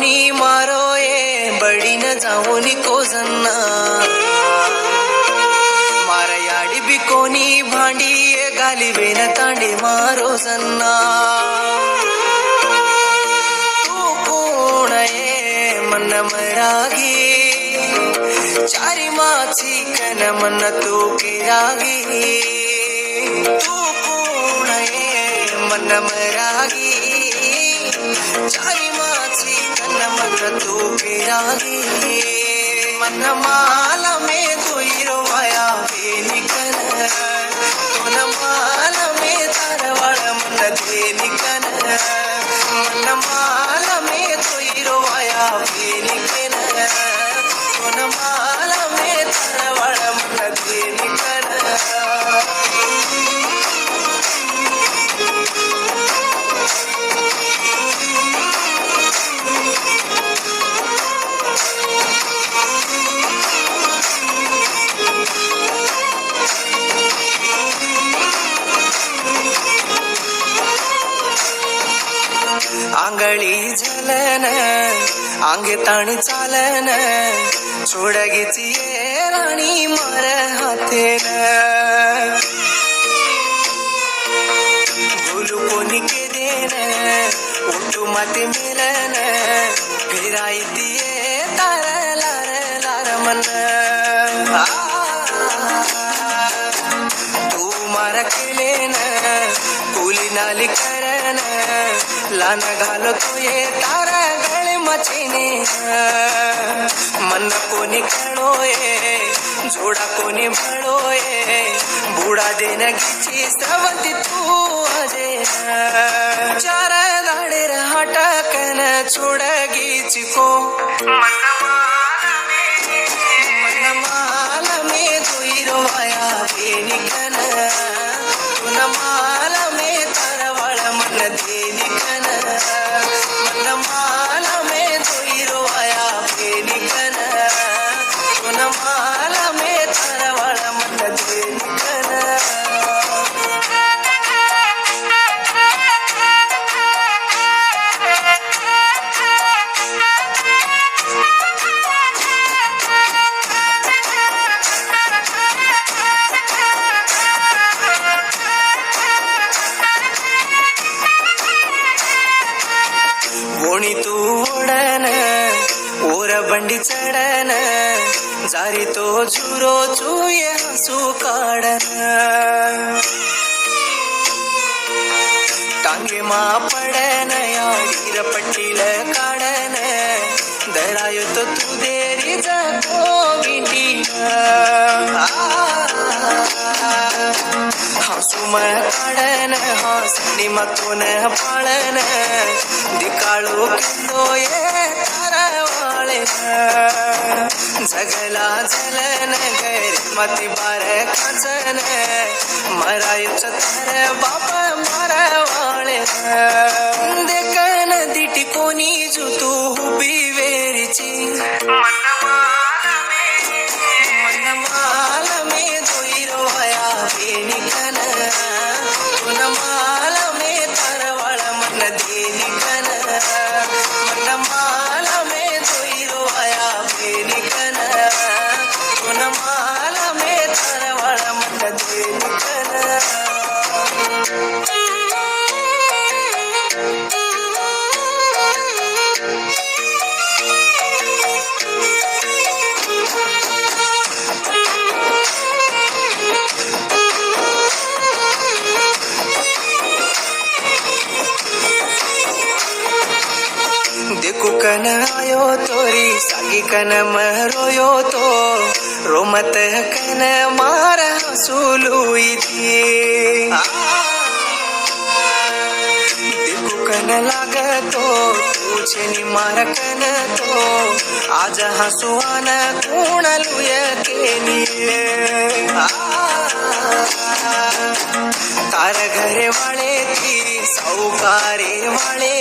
कोणी मारोये बडी न जाऊनी कोजन्ना मारयाडी बी कोणी भांडी गाली बेन तांडे मारो जन्ना तू कोण ये मन मरागी चारी माची कन मन तू के रागी तू कोण ये मन मरागी चारी माची कन मन तू के रागी मन माला में धोईरो आया निकल तुन माला में तरवाड़ मन दे निकल मन माला में धोईरो आया निकल तुन माला में तरवाड़ मन दे निकल आंगळी झलन आंगे ताणी चालन छोडगीची राणी मार हातेन बोलू कोणी के देन उठू माते मिलन फिरायती तार लार लार मन तू मार केलेन कुली नाली करन लान घालो तो ये तारा गळे मचीने मन कोणी खेळोये जोडा कोणी भळोये बुडा देन गीची स्रवंती तू अजे चार दाडे हटकन छोड गीची को मन माला में धोईरो आया निकन तुन माला में तरवाळ मन दे निकन मन माला में धोईरो आया निकन तुन माला में तरवाळ मन दे निकन कोणी तू ओढन ओर बंडी चढन जारी तो झुरो चुये हसू काढन टांगे मा पडन याडीर पट्टील काढन दरायो तो तू देरी जातो विंडी हसू म काढन हसणी मतोन पाळन दिकाळू किंदोये तारवाळे जगला जलन गैर मती बार खाचन मरायच तर बाप मारवाळे देखन दिटी कोणी जुतू हुबी वेरीची मन माला में धोईरो आया निकन तुन माला में तरवाळ मन दे निकन मन माला में धोईरो आया निकन तुन माला में तरवाळ मन दे निकन देखू कन आयो तोरी सागी कन मरोयो तो रोमत कन मार हसूलुई थी देखू कन लागतो तुझे नि मार कन तो आज हसुआन कोण लुय केली तार घरे वाळे ती सावकारे वाळे